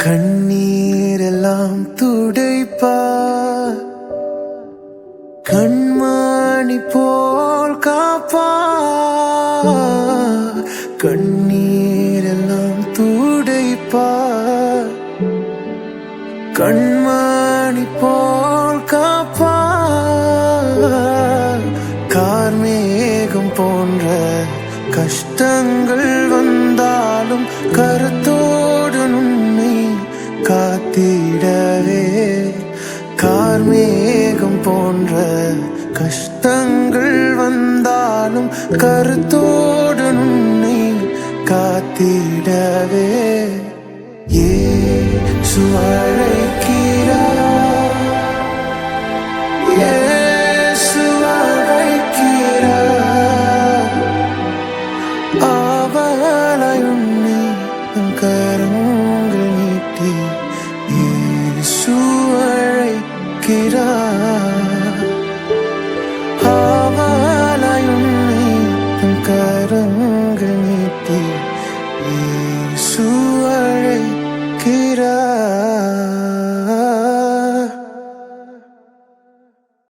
கண்ணீரெல்லாம் துடைப்பார், கண்மணி போல் காப்பார். கண்ணீரெல்லாம் துடைப்பார், கண்மணி போல் காப்பார். கார்மேகம் போன்ற கஷ்டங்கள் வந்தாலும் கருத்தோடு உன்னை காத்திடவே. கார்மேகம் போன்ற கஷ்டங்கள் வந்தாலும் கருத்தோடு உன்னை காத்திடவே. இயேசு அழைக்கிறார், இயேசு அழைக்கிறார். அவளாய் உன்னை தம் கரங்கள் நீட்டி இயேசு அழைக்கிறார். அவளாய் உன்னை தம் கரங்கள் நீட்டி இயேசு